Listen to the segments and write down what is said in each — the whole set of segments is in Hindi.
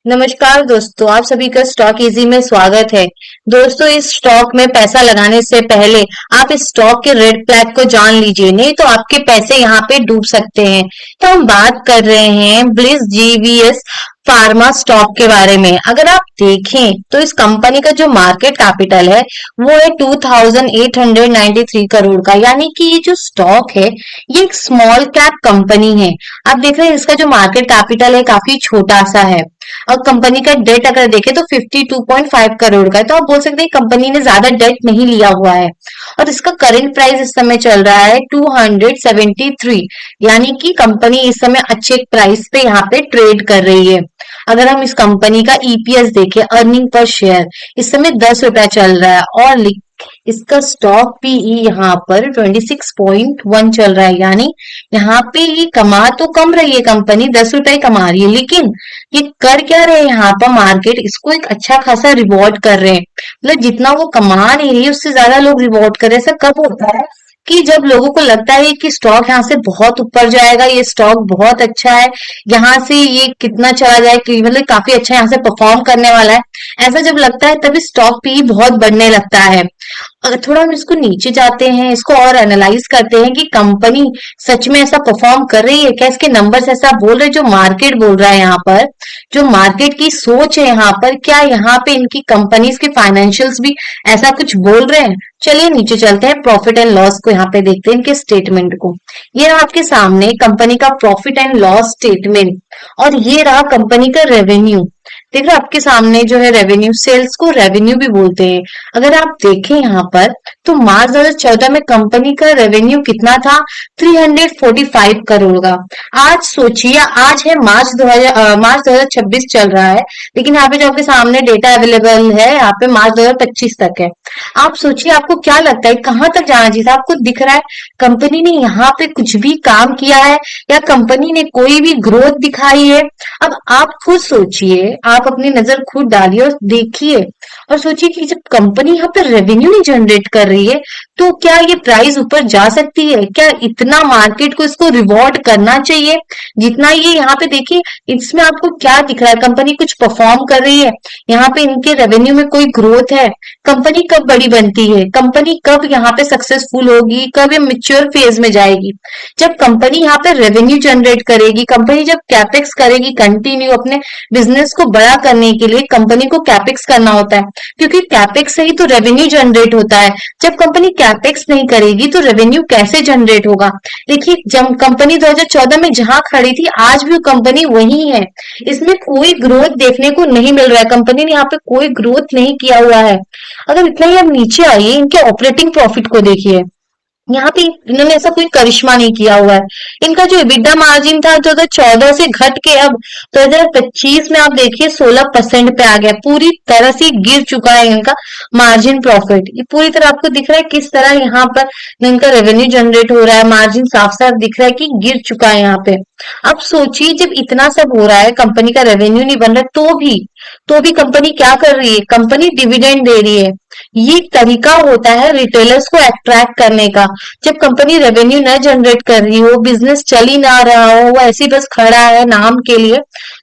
नमस्कार दोस्तों, आप सभी का स्टॉक इजी में स्वागत है। दोस्तों, इस स्टॉक में पैसा लगाने से पहले आप इस स्टॉक के रेड फ्लैग को जान लीजिए, नहीं तो आपके पैसे यहाँ पे डूब सकते हैं। तो हम बात कर रहे हैं ब्लिस जीवीएस फार्मा स्टॉक के बारे में। अगर आप देखें तो इस कंपनी का जो मार्केट कैपिटल है वो है 2893 करोड़ का, यानी कि ये जो स्टॉक है ये एक स्मॉल कैप कंपनी है। आप देख रहे हैं इसका जो मार्केट कैपिटल है काफी छोटा सा है। और कंपनी का डेट अगर देखें तो 52.5 करोड़ का है, तो आप बोल सकते हैं कंपनी ने ज्यादा डेट नहीं लिया हुआ है। और इसका करंट प्राइस इस समय चल रहा है 273, यानी कि कंपनी इस समय अच्छे प्राइस पे यहाँ पे ट्रेड कर रही है। अगर हम इस कंपनी का ईपीएस देखें, अर्निंग पर शेयर, इस समय 10 रुपया चल रहा है और इसका स्टॉक पीई यहाँ पर 26.1 चल रहा है, यानी यहाँ पे ये कमा तो कम रही है, कंपनी 10 रुपए कमा रही है, लेकिन ये कर क्या रहे हैं यहाँ पर मार्केट इसको एक अच्छा खासा रिवॉर्ड कर रहे हैं। मतलब जितना वो कमा नहीं रही है उससे ज्यादा लोग रिवॉर्ड कर रहे हैं। ऐसा कब होता है कि जब लोगों को लगता है कि स्टॉक यहाँ से बहुत ऊपर जाएगा, ये स्टॉक बहुत अच्छा है, यहाँ से ये कितना चला जाए कि मतलब काफी अच्छा यहाँ से परफॉर्म करने वाला है, ऐसा जब लगता है तभी स्टॉक पी बहुत बढ़ने लगता है। अगर थोड़ा हम इसको नीचे जाते हैं, इसको और एनालाइज करते हैं कि कंपनी सच में ऐसा परफॉर्म कर रही है क्या, इसके नंबर्स ऐसा बोल रहे हैं जो मार्केट बोल रहा है, यहाँ पर जो मार्केट की सोच है यहाँ पर, क्या यहाँ पे इनकी कंपनीज के फाइनेंशियल्स भी ऐसा कुछ बोल रहे हैं। चलिए नीचे चलते हैं, प्रॉफिट एंड लॉस को यहाँ पे देखते हैं, इनके स्टेटमेंट को। ये रहा आपके सामने कंपनी का प्रॉफिट एंड लॉस स्टेटमेंट, और ये रहा कंपनी का रेवेन्यू। देख रहे हो आपके सामने जो है रेवेन्यू, सेल्स को रेवेन्यू भी बोलते हैं। अगर आप देखें यहाँ पर तो मार्च 2014 में कंपनी का रेवेन्यू कितना था, 345 करोड़ का। आज सोचिए, आज है मार्च 2026 चल रहा है, लेकिन यहाँ पे जो आपके सामने डेटा अवेलेबल है यहाँ पे मार्च 2025 तक है। आप सोचिए आपको क्या लगता है कहाँ तक जाना चाहिए था। आपको दिख रहा है कंपनी ने यहाँ पे कुछ भी काम किया है या कंपनी ने कोई भी ग्रोथ दिखाई है? अब आप खुद सोचिए, आप अपनी नजर खुद डालिए और देखिए और सोचिए कि जब कंपनी यहाँ पे रेवेन्यू नहीं जनरेट कर रही है तो क्या ये प्राइस ऊपर जा सकती है? क्या इतना मार्केट को इसको रिवॉर्ड करना चाहिए जितना ये यहाँ पे देखिए? इसमें आपको क्या दिख रहा है, कंपनी कुछ परफॉर्म कर रही है, यहाँ पे इनके रेवेन्यू में कोई ग्रोथ है? कंपनी कब बड़ी बनती है, कंपनी कब यहाँ पे सक्सेसफुल होगी, कब ये मिच्योर फेज में जाएगी? जब कंपनी यहाँ पे रेवेन्यू जनरेट करेगी, कंपनी जब कैपेक्स करेगी कंटिन्यू अपने बिजनेस को बड़ा करने के लिए कंपनी को कैपेक्स करना होता है, क्योंकि कैपेक्स से ही तो रेवेन्यू जनरेट होता है। जब कंपनी कैपेक्स नहीं करेगी तो रेवेन्यू कैसे जनरेट होगा? देखिए, जब कंपनी 2014 में जहां खड़ी थी आज भी वो कंपनी वही है, इसमें कोई ग्रोथ देखने को नहीं मिल रहा है, कंपनी ने यहाँ पे कोई ग्रोथ नहीं किया हुआ है। अगर इतना ही आप नीचे आइए, इनके ऑपरेटिंग प्रॉफिट को देखिए, यहाँ पे इन्होंने ऐसा कोई करिश्मा नहीं किया हुआ है। इनका जो EBITDA मार्जिन था 2014 से घट के अब 2025 में आप देखिए 16% पे आ गया, पूरी तरह से गिर चुका है इनका मार्जिन प्रॉफिट। ये पूरी तरह आपको दिख रहा है किस तरह यहाँ पर इनका रेवेन्यू जनरेट हो रहा है, मार्जिन साफ साफ दिख रहा है कि गिर चुका है यहाँ पे। अब सोचिए जब इतना सब हो रहा है, कंपनी का रेवेन्यू नहीं बन रहा तो भी कंपनी क्या कर रही है, कंपनी डिविडेंड दे रही है। ये तरीका होता है रिटेलर्स को अट्रैक्ट करने का। जब कंपनी रेवेन्यू न जनरेट कर रही हो, बिजनेस चल ही ना रहा हो, वो ऐसी बस खड़ा है नाम के लिए,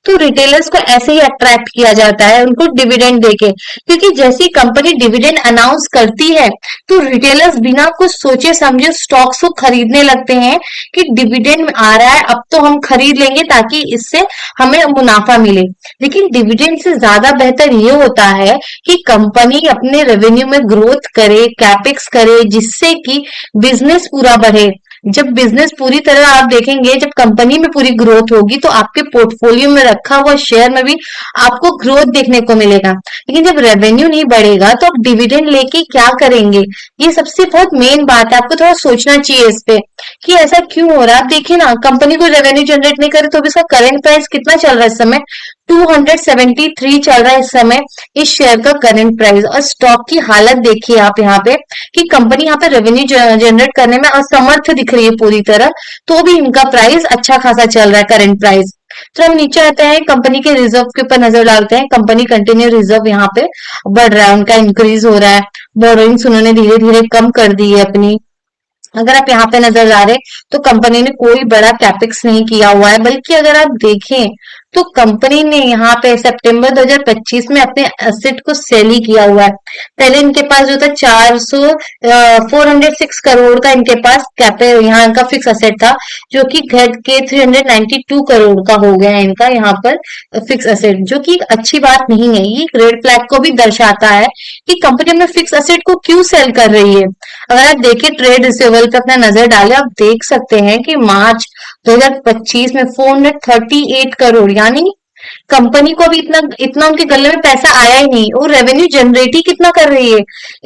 तो रिटेलर्स को ऐसे ही अट्रैक्ट किया जाता है उनको डिविडेंड देके। क्योंकि जैसी कंपनी डिविडेंड अनाउंस करती है तो रिटेलर्स बिना कुछ सोचे समझे स्टॉक्स को खरीदने लगते हैं कि डिविडेंड आ रहा है अब तो हम खरीद लेंगे ताकि इससे हमें मुनाफा मिले। लेकिन डिविडेंड से ज्यादा बेहतर ये होता है कि कंपनी अपने रेवेन्यू में ग्रोथ करे, कैपेक्स करे, जिससे कि बिजनेस पूरा बढ़े। जब बिजनेस पूरी तरह आप देखेंगे, जब कंपनी में पूरी ग्रोथ होगी तो आपके पोर्टफोलियो में रखा हुआ शेयर में भी आपको ग्रोथ देखने को मिलेगा। लेकिन जब रेवेन्यू नहीं बढ़ेगा तो आप डिविडेंड लेके क्या करेंगे? ये सबसे बहुत मेन बात है, आपको थोड़ा सोचना चाहिए इस पे कि ऐसा क्यों हो रहा है। आप देखिए ना, कंपनी को रेवेन्यू जनरेट नहीं करे तो भी इसका करंट प्राइस कितना चल रहा है इस समय, 273 चल रहा है इस समय इस शेयर का करंट प्राइस। और स्टॉक की हालत देखिए आप यहाँ पे कि कंपनी यहाँ पे रेवेन्यू जनरेट करने में असमर्थ दिख रही है पूरी तरह, तो भी इनका प्राइस अच्छा खासा चल रहा है करंट प्राइस। तो हम नीचे आते हैं, कंपनी के रिजर्व के ऊपर नजर डालते हैं। कंपनी कंटिन्यू रिजर्व यहाँ पे बढ़ रहा है, उनका इंक्रीज हो रहा है। बोरोइंग्स उन्होंने धीरे धीरे कम कर दी है अपनी। अगर आप यहाँ पे नजर आ रहे तो कंपनी ने कोई बड़ा कैपेक्स नहीं किया हुआ है, बल्कि अगर आप देखें तो कंपनी ने यहाँ पे सितंबर 2025 में अपने एसेट को सेल ही किया हुआ है। पहले इनके पास जो था 406 करोड़ का इनके पास यहाँ इनका फिक्स एसेट था, जो कि घट के 392 करोड़ का हो गया है इनका यहाँ पर फिक्स एसेट, जो कि एक अच्छी बात नहीं है। ये रेड फ्लैग को भी दर्शाता है कि कंपनी अपने फिक्स एसेट को क्यों सेल कर रही है। अगर आप देखिए ट्रेड रिसीवेबल पे अपना नजर डालें, आप देख सकते हैं कि मार्च 2025 में 438 करोड़, यानी कंपनी को अभी इतना इतना उनके गले में पैसा आया ही नहीं, और रेवेन्यू जनरेट ही कितना कर रही है,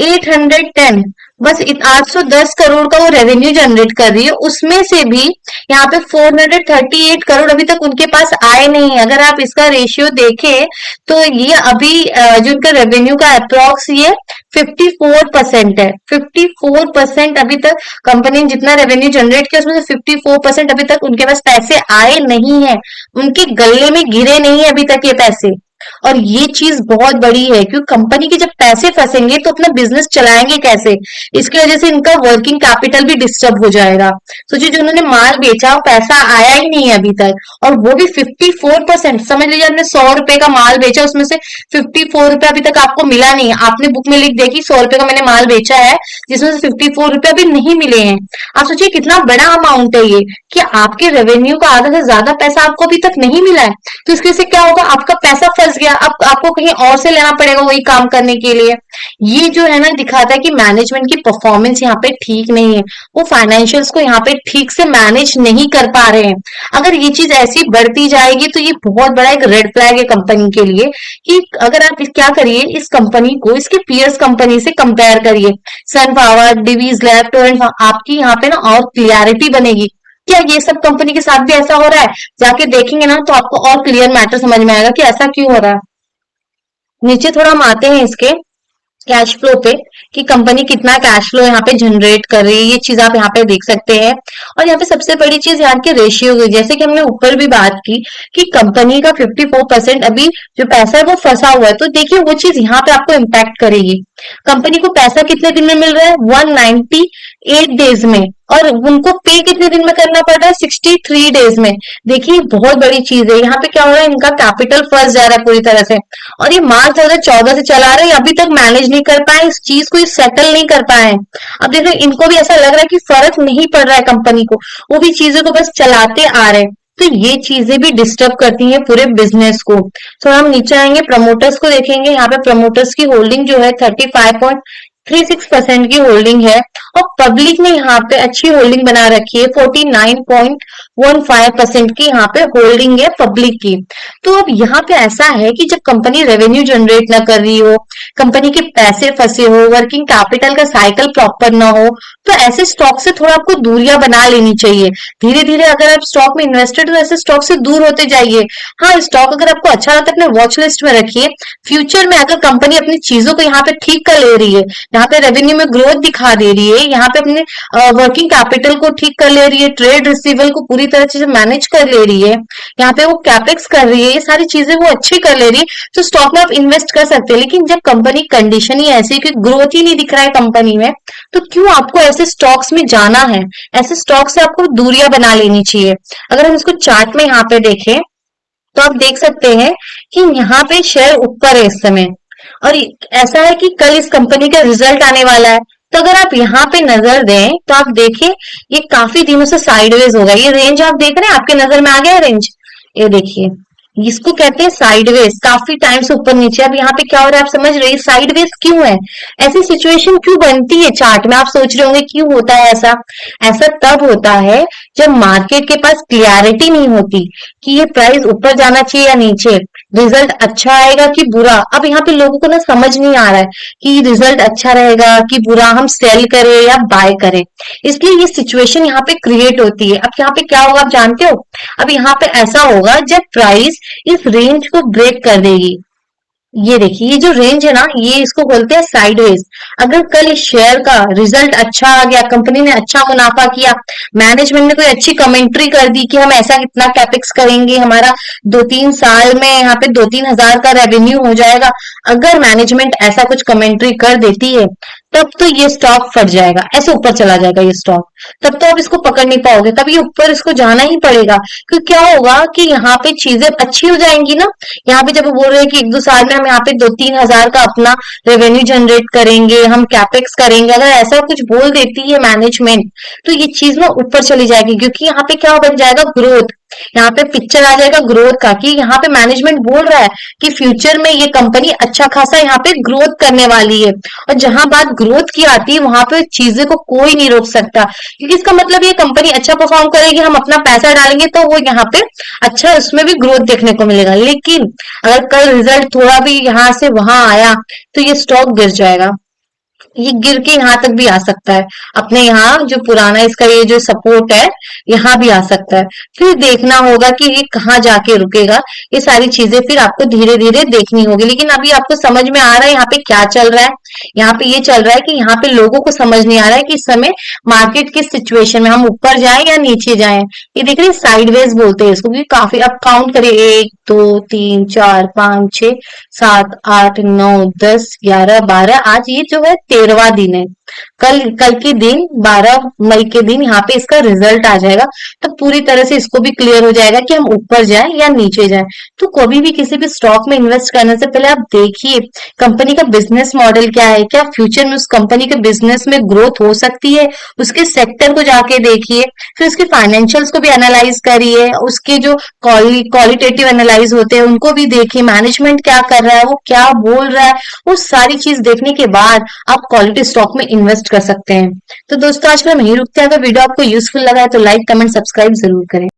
810, बस 810 करोड़ का वो रेवेन्यू जनरेट कर रही है। उसमें से भी यहाँ पे 438 करोड़ अभी तक उनके पास आए नहीं है। अगर आप इसका रेशियो देखें तो ये अभी जो उनका रेवेन्यू का अप्रोक्स ये 54% है। 54% अभी तक कंपनी ने जितना रेवेन्यू जनरेट किया उसमें से 54% अभी तक उनके पास पैसे आए नहीं है, उनके गले में गिरे नहीं है अभी तक ये पैसे। और ये चीज बहुत बड़ी है, क्योंकि कंपनी के जब पैसे फंसेंगे तो अपना बिजनेस चलाएंगे कैसे, इसकी वजह से इनका वर्किंग कैपिटल भी डिस्टर्ब हो जाएगा। सोचिए जो उन्होंने माल बेचा वो पैसा आया ही नहीं है अभी तक, और वो भी 54%। समझ लीजिए आपने 100 रुपए का माल बेचा, उसमें से 54 रुपए अभी तक आपको मिला नहीं है। आपने बुक में लिख दिया कि 100 रुपए का मैंने माल बेचा है, जिसमें से 54 रुपए अभी नहीं मिले हैं। आप सोचिए कितना बड़ा अमाउंट है ये, कि आपके रेवेन्यू का आधा से ज्यादा पैसा आपको अभी तक नहीं मिला है। तो इसकी वजह से क्या होगा, आपका पैसा फंस गया, अब आपको कहीं और से लेना पड़ेगा वही काम करने के लिए। ये जो है ना दिखाता है कि मैनेजमेंट की परफॉर्मेंस यहाँ पे ठीक नहीं है, वो फाइनेंशियल्स को यहाँ पे ठीक से मैनेज नहीं कर पा रहे हैं। अगर ये चीज ऐसी बढ़ती जाएगी तो ये बहुत बड़ा एक रेड फ्लैग है कंपनी के लिए, कि अगर आप क्या करिए, इस कंपनी को इसके पीयर्स कंपनी से कंपेयर करिए, Sun Power, Divi's lab, Torrent, आपकी यहाँ पे ना और क्लियरिटी बनेगी। क्या ये सब कंपनी के साथ भी ऐसा हो रहा है? जाके देखेंगे ना तो आपको और क्लियर मैटर समझ में आएगा कि ऐसा क्यों हो रहा है। नीचे थोड़ा हम आते हैं इसके कैश फ्लो पे, कि कंपनी कितना कैश फ्लो यहाँ पे जनरेट कर रही है, ये चीज आप यहाँ पे देख सकते हैं। और यहाँ पे सबसे बड़ी चीज यहाँ के रेशियो की, जैसे कि हमने ऊपर भी बात की कि कंपनी का 54% अभी जो पैसा है वो फंसा हुआ है, तो देखिए वो चीज यहाँ पे आपको इम्पैक्ट करेगी। कंपनी को पैसा कितने दिन में मिल रहा है, 198 डेज में, और उनको पे कितने दिन में करना पड़ रहा है, 63 डेज में। देखिए बहुत बड़ी चीज है। यहाँ पे क्या हो रहा है, इनका कैपिटल फंस जा रहा है पूरी तरह से, और ये मार्च 2014 से चला रहे हैं, अभी तक मैनेज नहीं कर पाए इस चीज को, सेटल नहीं कर पाए। अब देखो इनको भी ऐसा लग रहा है कि फर्क नहीं पड़ रहा है कंपनी को, वो भी चीजों को बस चलाते आ रहे हैं। तो ये चीजें भी डिस्टर्ब करती हैं पूरे बिजनेस को। तो हम नीचे आएंगे, प्रमोटर्स को देखेंगे। यहाँ पे प्रमोटर्स की होल्डिंग जो है 35.36% की होल्डिंग है, और पब्लिक ने यहाँ पे अच्छी होल्डिंग बना रखी है, 49.15% की यहाँ पे होल्डिंग है पब्लिक की। तो अब यहाँ पे ऐसा है कि जब कंपनी रेवेन्यू जनरेट ना कर रही हो, कंपनी के पैसे फंसे हो, वर्किंग कैपिटल का साइकिल प्रॉपर ना हो, तो ऐसे स्टॉक से थोड़ा आपको दूरियां बना लेनी चाहिए। धीरे धीरे अगर आप स्टॉक में इन्वेस्टेड हो, ऐसे स्टॉक से दूर होते जाइए। हाँ, स्टॉक अगर आपको अच्छा लगता है अपने वॉच लिस्ट में रखिए। फ्यूचर में अगर कंपनी अपनी चीजों को यहाँ पे ठीक कर ले रही है, यहाँ पे रेवेन्यू में ग्रोथ दिखा दे रही है, यहाँ पे अपने वर्किंग कैपिटल को ठीक कर ले रही है, ट्रेड रिसीवेबल को पूरी तरह से मैनेज कर ले रही है, यहाँ पे वो कैपेक्स कर रही है, ये सारी चीजें वो अच्छी कर ले रही है, तो स्टॉक में आप इन्वेस्ट कर सकते हैं। लेकिन जब कंपनी कंडीशन ही ऐसी कि ग्रोथ ही नहीं दिख रहा है कंपनी में, तो क्यों आपको ऐसे स्टॉक्स में जाना है? ऐसे स्टॉक से आपको दूरियां बना लेनी चाहिए। अगर हम इसको चार्ट में यहाँ पे देखें तो आप देख सकते हैं कि यहाँ पे शेयर ऊपर है इस समय, और ऐसा है कि कल इस कंपनी का रिजल्ट आने वाला है। तो अगर आप यहाँ पे नजर दें तो आप देखें ये काफी दिनों से साइडवेज हो गया। ये रेंज आप देख रहे हैं, आपके नजर में आ गया रेंज, ये देखिए, इसको कहते हैं साइडवेज, काफी टाइम से ऊपर नीचे। अब यहाँ पे क्या हो रहा है, आप समझ रहे हैं साइडवेज क्यों है, ऐसी सिचुएशन क्यों बनती है चार्ट में? आप सोच रहे होंगे क्यों होता है ऐसा। ऐसा तब होता है जब मार्केट के पास क्लियरिटी नहीं होती कि ये प्राइस ऊपर जाना चाहिए या नीचे, रिजल्ट अच्छा आएगा कि बुरा। अब यहाँ पे लोगों को ना समझ नहीं आ रहा है कि रिजल्ट अच्छा रहेगा कि बुरा, हम सेल करें या बाय करें। इसलिए ये सिचुएशन यहाँ पे क्रिएट होती है। अब यहाँ पे क्या होगा आप जानते हो, अब यहाँ पे ऐसा होगा जब प्राइस इस रेंज को ब्रेक कर देगी। ये देखिए, ये जो रेंज है ना, ये इसको बोलते हैं साइडवेज। अगर कल इस शेयर का रिजल्ट अच्छा आ गया, कंपनी ने अच्छा मुनाफा किया, मैनेजमेंट ने कोई अच्छी कमेंट्री कर दी कि हम ऐसा कितना कैपेक्स करेंगे, हमारा 2-3 साल में यहाँ पे 2-3 हजार का रेवेन्यू हो जाएगा, अगर मैनेजमेंट ऐसा कुछ कमेंट्री कर देती है, तब तो ये स्टॉक फट जाएगा, ऐसे ऊपर चला जाएगा ये स्टॉक। तब तो आप इसको पकड़ नहीं पाओगे, तब ये ऊपर इसको जाना ही पड़ेगा। क्योंकि क्या होगा कि यहाँ पे चीजें अच्छी हो जाएंगी ना। यहाँ पे जब वो बोल रहे हैं कि 1-2 साल में हम यहाँ पे 2-3 हजार का अपना रेवेन्यू जनरेट करेंगे, हम कैपेक्स करेंगे, अगर ऐसा कुछ बोल देती है मैनेजमेंट, तो ये चीज ना ऊपर चली जाएगी। क्योंकि यहाँ पे क्या बन जाएगा, ग्रोथ। यहाँ पे पिक्चर आ जाएगा ग्रोथ का, कि यहाँ पे मैनेजमेंट बोल रहा है कि फ्यूचर में ये कंपनी अच्छा खासा यहाँ पे ग्रोथ करने वाली है। और जहां बात ग्रोथ की आती है, वहां पे चीजें को कोई नहीं रोक सकता। क्योंकि इसका मतलब ये कंपनी अच्छा परफॉर्म करेगी, हम अपना पैसा डालेंगे तो वो यहाँ पे अच्छा, उसमें भी ग्रोथ देखने को मिलेगा। लेकिन अगर कल रिजल्ट थोड़ा भी यहाँ से वहां आया, तो ये स्टॉक गिर जाएगा। ये गिर के यहाँ तक भी आ सकता है, अपने यहाँ जो पुराना इसका ये जो सपोर्ट है, यहाँ भी आ सकता है। फिर देखना होगा कि ये कहाँ जाके रुकेगा। ये सारी चीजें फिर आपको धीरे धीरे देखनी होगी। लेकिन अभी आपको समझ में आ रहा है यहाँ पे क्या चल रहा है। यहाँ पे ये चल रहा है कि यहाँ पे लोगों को समझ नहीं आ रहा है कि इस समय मार्केट किस सिचुएशन में, हम ऊपर जाएं या नीचे जाएं। ये देख रहे हैं, साइडवेज बोलते हैं इसको। क्योंकि काफी, अब काउंट करिए, 1 2 3 4 5 6 7 8 9 10 11 12, आज ये जो है 13वां दिन है। कल कल के दिन 12 मई के दिन यहाँ पे इसका रिजल्ट आ जाएगा। तो पूरी तरह से इसको भी क्लियर हो जाएगा कि हम ऊपर जाएं या नीचे जाएं। तो कभी भी किसी भी स्टॉक में इन्वेस्ट करने से पहले आप देखिए कंपनी का बिजनेस मॉडल क्या है, क्या फ्यूचर में उस कंपनी के बिजनेस में ग्रोथ हो सकती है। उसके सेक्टर को जाके देखिए, फिर उसके फाइनेंशियल्स को भी एनालाइज करिए, उसके जो क्वालिटेटिव एनालाइज होते हैं उनको भी देखिए, मैनेजमेंट क्या कर रहा है, वो क्या बोल रहा है। वो सारी चीज देखने के बाद आप क्वालिटी स्टॉक में इन्वेस्ट कर सकते हैं। तो दोस्तों, आज के लिए हम यहीं रुकते हैं। अगर वीडियो आपको यूजफुल लगा है तो लाइक, कमेंट, सब्सक्राइब जरूर करें।